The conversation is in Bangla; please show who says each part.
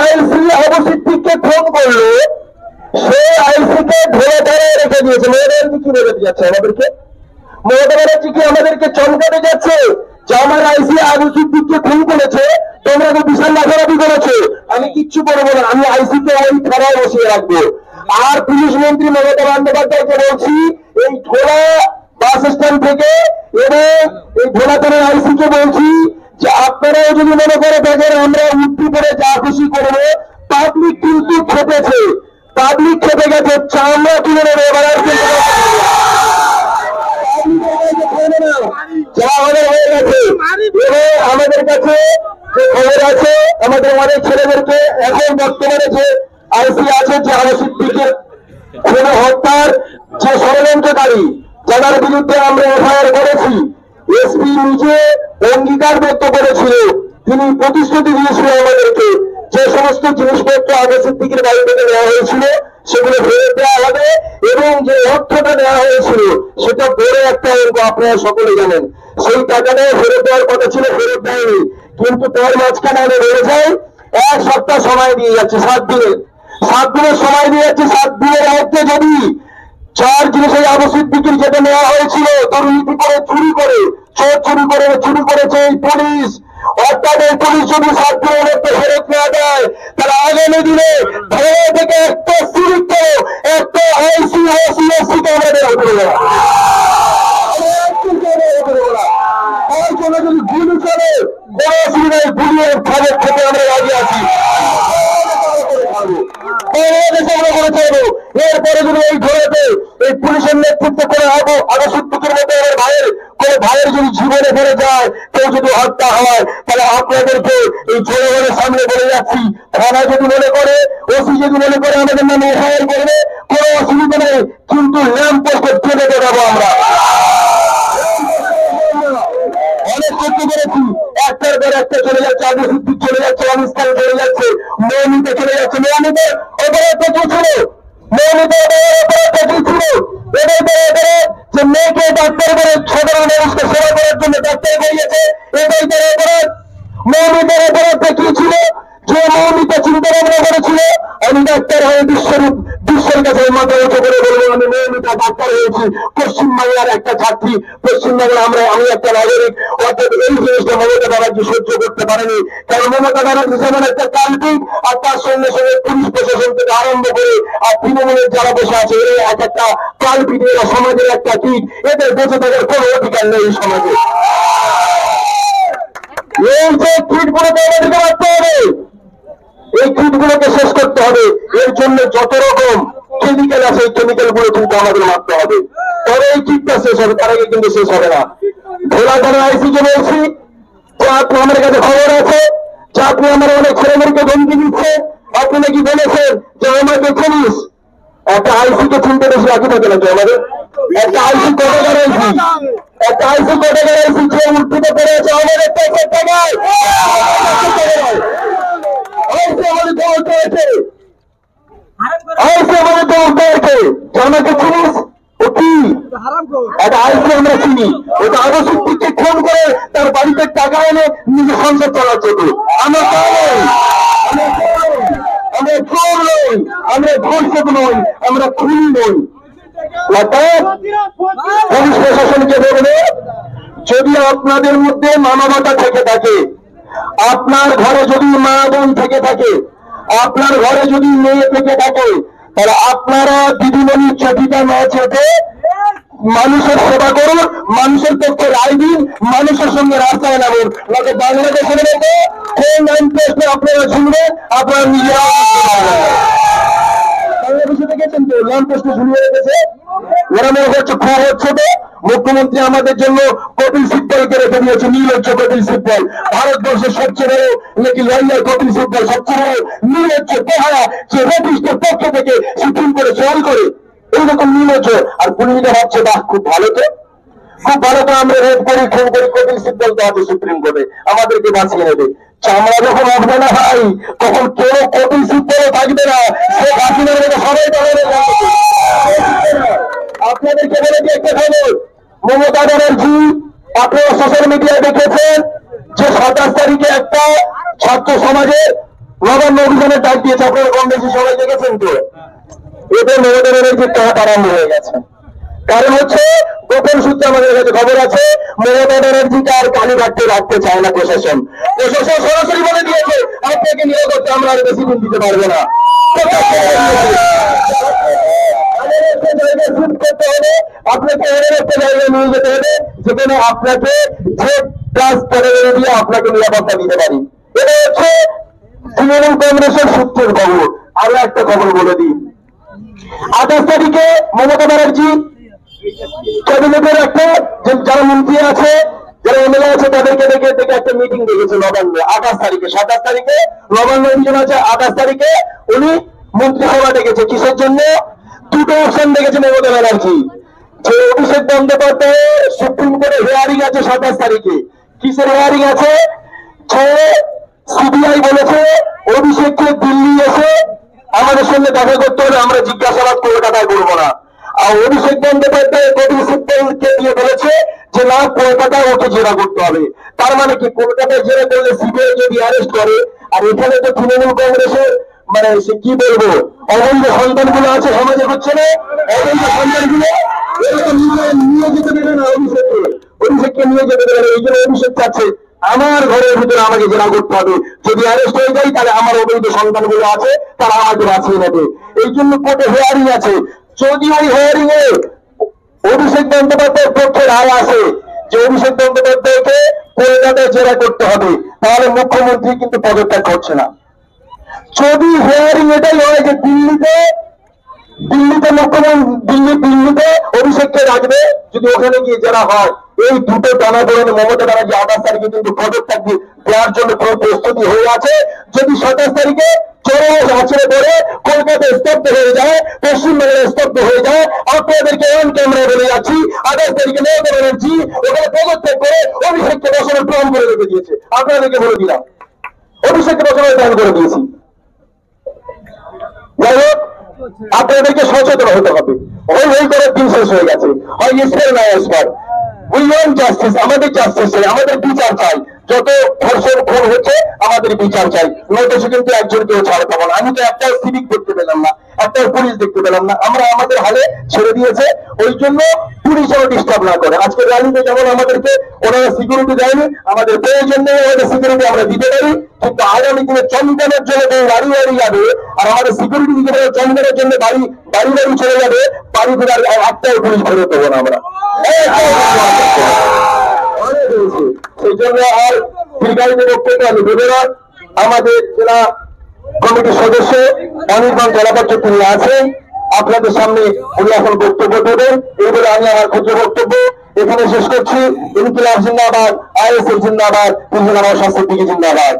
Speaker 1: আইসি আবু সিদ্দিককে ফোন করলো, সে আইসিকে ধরে ধরে রেখে দিয়েছে। মেয়েদের কি রেখে দিয়েছে আমাদেরকে? মমতা ব্যানার্জি কি আমাদেরকে চমকাতে যাচ্ছে যে আমার আইসি আবু সিদ্দিককে খুন করেছে, তোমরা তো বিশাল লাফালাফি করেছো, আমি কিচ্ছু করবো না, আমি আইসিকে ওই থানায় বসিয়ে রাখবো। আর পুলিশ মন্ত্রী মমতা বন্দ্যোপাধ্যায়কে বলছি, এই ঢোলা বাস স্ট্যান্ড থেকে এবং এই ঢোলা থানার আইসিকে বলছি যে আপনারাও যদি মনে করে থাকেন আমরা উঠতে পড়ে যা খুশি করবো, পাবলিক কিন্তু খেপেছে, পাবলিক খেপে গেছে, চামড়া তুলে নেবে এবার আর কিন্তু যা আমাদের হয়ে গেছে। আমাদের কাছে যে খবর আছে, আমাদের অনেক ছেলেদেরকে এখন বর্তমানে যে আইসি আছে, যে আবু সিদ্দিকের খুন হত্যার যে ষড়যন্ত্রকারী, যাদের বিরুদ্ধে আমরা এফআইআর করেছি, এসপি নিজে অঙ্গীকার ব্যক্ত করেছিল, তিনি প্রতিশ্রুতি দিয়েছিল আমাদেরকে যে সমস্ত জিনিসপত্র আবু সিদ্দিকের বাড়ি থেকে নেওয়া হয়েছিল সেগুলো ফেরত দেওয়া হবে, এবং যে অর্থটা দেওয়া হয়েছিল সেটা বড় একটা অঙ্ক, আপনারা সকলে জানেন। সেই টাকাটাও ফেরত দেওয়ার কথা ছিল, ফেরত দেয়নি। কিন্তু তার মাঝখানে আমি বলে যাই, 1 সপ্তাহ সময় দিয়ে যাচ্ছে, 7 দিনের সময় দিয়ে যাচ্ছে। 7 দিনের মধ্যে যদি 4 জিনিসের আবু সিদ্দিকের যেটা নেওয়া হয়েছিল, দুর্নীতি করে, চুরি করে, চুরি করেছে এই পুলিশ, অর্থাৎ এই পুলিশ যদি 7 দিনের মধ্যে ফেরত না দেয়, তাহলে আগামী দিনে ঢাকা থেকে একটা সিরিক্ত, একটা আইসি ওসি এসসি কে আমরা বের হতে দেবো। তার জন্য যদি গুলি চলে, কোনো অসুবিধায় গুলির খবর থেকে আমরা রাজি আছি। এরপরে যদি এই ঘরেতে এই পুলিশের নেতৃত্ব করে আবু সিদ্দিকের মতো আমার ভাইয়ের যদি জীবনে ফেরে যায়, কেউ যদি হত্যা হয়, তাহলে আপনাদেরকে এই জনগণের সামনে বলে যাচ্ছি, থানা যদি মনে করে, ওসি যদি মনে করে আমাদের নামে এফআইআর করবে, কোনো অসুবিধা নেই, কিন্তু ল্যাম্প পোস্টে টেনে দেবো আমরা। অনেক করতে পেরেছি, একটার পর একটা চলে যাচ্ছে, আবু সিদ্দিক চলে যাচ্ছে, অনুষ্ঠান চলে যাচ্ছে, মৌমিতে চলে যাচ্ছে। মৌমিতের অপরাধটা কি ছিল? মৌমিতের অপরাধটা কি ছিল? এদের যে মেয়েকে ডাক্তার করে সাধারণ মানুষকে সেবা করার জন্য ডাক্তার করিয়েছে, এটাই তার অপরাধ। মৌমিতের অপরাধটা কি ছিল? যে মৌমিতা চিন্তা ভাবনা করেছিল আমি ডাক্তার হয়ে বিশ্বের কাছে মাথা উঁচু করে বলবো আমি মৌমিতা ডাক্তার হয়েছি, পশ্চিমবাংলার একটা ছাত্রী, পশ্চিমবাংলা আমি একটা নাগরিক। অর্থাৎ এই জিনিসটা মমতা ব্যানার্জি সহ্য করতে পারেনি, কারণ মমতা ব্যানার্জি যেমন একটা কাল্পিক, আর তার সঙ্গে সঙ্গে পুলিশ প্রশাসন থেকে আরম্ভ করে আর তৃণমূলের যারা বসে আছে, এরা এক একটা কাল্পিক, এরা সমাজের একটা কীট, এদের বেঁচে থাকার কোনো অধিকার নেই এই সমাজে। এই যে কীটগুলোকে আমাদেরকে মারতে হবে, এই কীটগুলোকে শেষ করতে হবে। এর জন্য যত রকম কেমিক্যাল আছে, এই কেমিক্যাল গুলো কিন্তু আমাদের মারতে হবে, তবে এই কীটটা শেষ হবে, তার আগে কিন্তু শেষ হবে না। ভোলা থানার আইসিকে বলছি যে আপনি, আমার কাছে খবর আছে যে আপনি আমার অনেক ছেলেমেয়েকে ধমকি দিচ্ছে, আপনি নাকি বলেছেন যে আমাকে চিনিস। একটা আইসিকে চিনতে বেশি বাকি থাকে নাকি আমাদের? একটা আইসি কোটাকার আইসি, একটা আইসি কোটাকার আইসি যে উঠতে পেরে আছে আমাদের ট্যাক্সের টাকায়, আমাকে চিনিস? ও কি একটা আইসি আমরা চিনি, ওটা আবু সিদ্দিককে খুন করে তার বাড়িতে টাকা এনে নিজে সংসার চালাচ্ছে। আমরা চোর নই, আমরা ধর্ষক নই, আমরা খুনি নই। পুলিশ প্রশাসনকে বলবে, যদি আপনাদের মধ্যে মানবতা থেকে থাকে, আপনার ঘরে যদি মা বোন থেকে থাকে, আপনার ঘরে যদি মেয়ে থেকে থাকে, তাহলে আপনারা দিদিমণির চটিটা না চেপে মানুষের সেবা করুন, মানুষের পক্ষে রায় দিন, মানুষের সঙ্গে রাস্তায় নামুন। নাকি বাংলাদেশের মধ্যে সেই ল্যাম্প পোস্টে আপনারা ঝুলবেন, আপনারা নিজেরা বাংলাদেশে দেখেছেন তো ল্যাম্প পোস্টে ঝুলিয়ে রেখেছে, ওরা মনে হচ্ছে খুব হচ্ছে। তো মুখ্যমন্ত্রী আমাদের জন্য কপিল সিব্বলকে রেখে দিয়েছে, নির্লজ্জ কপিল সিব্বল, ভারতবর্ষের সবচেয়ে বড় নাকি লয়ার কপিল সিব্বল, সবচেয়ে বড় নির্লজ্জ পেহারা, যে রেপিস্টের পক্ষ থেকে সুপ্রিম কোর্টে সওয়াল করে, এইরকম নির্লজ্জ। আর পুলিশরা ভাবছে বাহ খুব ভালো, তো খুব ভালো, তো আমরা রেপ করি, খুন করি, কপিল সিব্বল তো আছে সুপ্রিম কোর্টে, আমাদেরকে বাঁচিয়ে নেবে। চামড়া যখন উঠবে না ভাই, তখন কেউ কপিল সিব্বলও থাকবে না, সে হাসিনার মতো সবাই পালাবে। আপনাদেরকে বলে দিয়ে একটা খবর, মমতা ব্যানার্জি, আপনারা সোশ্যাল মিডিয়ায় দেখেছেন যে 27 তারিখে একটা ছাত্র সমাজের নবান্ন অভিযানের ডাক দিয়েছে, আপনারা কম বেশি সবাই দেখেছেন তো। এতে মমতা ব্যানার্জির টপ আরম্ভ হয়ে গেছে। কারণ হচ্ছে গোপন সূত্রে আমাদের কাছে খবর আছে, মমতা ব্যানার্জিকে আর কালীঘাটে রাখতে চায় না প্রশাসন। প্রশাসন সরাসরি বলে দিয়েছে আপনাকে নিরাপত্তা আমরা আর বেশি দিন দিতে পারবো না। করতে হবে, আপনাকে এমন একটা জায়গায় নিয়ে যেতে হবে যেখানে আপনাকে যে প্লাস ক্যাটাগরি দিয়ে আপনাকে নিরাপত্তা দিতে পারি। এটা হচ্ছে তৃণমূল কংগ্রেসের সূত্রের খবর। আরো একটা খবর বলে দিই, 28 তারিখে মমতা ব্যানার্জি ক্যাবিনেটের একটা যারা মন্ত্রী আছে, যারা এমএলএ আছে, তাদেরকে ডেকে একটা মিটিং ডেকেছে নবান্নে 28 তারিখে। 27 তারিখে নবান্ন অভিযান আছে, 28 তারিখে উনি মন্ত্রিসভা ডেকেছে। কিসের জন্য? দুটো অপশন দেখেছে মমতা ব্যানার্জি, যে অভিষেক বন্দ্যোপাধ্যায়ের সুপ্রিম কোর্টে হিয়ারিং আছে 27 তারিখে। কিসের হিয়ারিং আছে? যে সিবিআই বলেছে অভিষেককে দিল্লি এসে আমাদের সঙ্গে দেখা করতে হলে আমরা জিজ্ঞাসাবাদ কলকাতায় করবো না। আর অভিষেক বন্দ্যোপাধ্যায় কবির সিদ্ধান্তকে দিয়ে বলেছে যে না, কলকাতায় ওকে জেরা করতে হবে। তার মানে কি, কলকাতায় জেরা করলে সিবিআই যদি অ্যারেস্ট করে, আর এখানে তো তৃণমূল কংগ্রেসের মানে সে কি বলবো অবৈধ সন্তানগুলো আছে সমাজে, হচ্ছে না অবৈধ সন্তানগুলো, এরকম নিয়ে যেতে দেবে না অভিষেককে নিয়ে যেতে দেবে না। এই জন্য অভিষেক চাচ্ছে আমার ঘরের ভিতরে আমাকে জেরা করতে হবে, যদি অ্যারেস্ট হয়ে যায় তাহলে আমার অবৈধ সন্তানগুলো আছে তারা আমাকে বাঁচিয়ে নেবে। এই জন্য কোর্টে হিয়ারিং আছে। যদি ওই হিয়ারিং এ অভিষেক বন্দ্যোপাধ্যায়ের পক্ষে রায় আসে যে অভিষেক বন্দ্যোপাধ্যায়কে কলকাতায় জেরা করতে হবে, তাহলে মুখ্যমন্ত্রী কিন্তু পদত্যাগ করছে না। যদি হিয়ারিং এটাই হয় যে দিল্লিতে দিল্লিতে অভিষেককে রাখবে, যদি ওখানে গিয়ে যারা হয়, এই দুটো টানাপোড়েনে মমতা ব্যানার্জি 28 তারিখে কিন্তু পদত্যাগ দেওয়ার জন্য পুরো প্রস্তুতি হয়ে আছে। যদি 27 তারিখে চরম আছড়ে পড়ে কলকাতায় স্তব্ধ হয়ে যায়, পশ্চিমবঙ্গে স্তব্ধ হয়ে যায়, আপনাদেরকে অন ক্যামেরা বলে যাচ্ছি 28 তারিখে মমতা ব্যানার্জি ওখানে পদত্যাগ করে অভিষেককে বসানোর প্ল্যান করে রেখে দিয়েছে। আপনাদেরকে বলে দিলাম অভিষেককে বসানোর প্ল্যান করে দিয়েছি। যাই হোক, আপনাদেরকে সচেতন হতে হবে। ওই করার দিন শেষ হয়ে গেছে, হয় এসপার না এসপার। উই ওয়ান্ট জাস্টিস, আমাদের জাস্টিস চাই, আমাদের বিচার চাই। যত ধর্ষণ খুন হচ্ছে আমাদের বিচার চাই, নয়তো কিন্তু একজনকেও ছাড় পাবো না। আমি তো একটাও সিভিক দেখতে পেলাম না, একটাও পুলিশ দেখতে পেলাম না। আমরা আমাদের হালে ছেড়ে দিয়েছে, ওই জন্য পুলিশ যেন ডিস্টার্ব না করে। আজকে র্যালিতে যেমন আমাদেরকে ওনারা সিকিউরিটি দেয়নি, আমাদের প্রয়োজন নেই আমাদের সিকিউরিটি আমরা দিতে পারি, কিন্তু আগামী দিনে চন্দনের জন্য বাড়ি বাড়ি যাবে, আর আমাদের সিকিউরিটি দিতে পারে চন্দনের জন্য বাড়ি বাড়ি বাড়ি চলে যাবে, বাড়ি ফিরে একটাও পুলিশ ফেরত দেবো না আমরা। সেই জন্য আর দীর্ঘায়িত বক্তব্য আমি দেবো না। আমাদের জেলা কমিটির সদস্য অনির্বাণ জলাপাত্র তিনি আছেন, আপনাদের সামনে উনি এখন বক্তব্য দেবেন। এই বলে আমি আমার ক্ষুদ্র বক্তব্য এখানে শেষ করছি। ইনকিলাব জিন্দাবাদ, আইএসএফ জিন্দাবাদ, আমার স্বাস্থ্যের দিকে জিন্দাবাদ।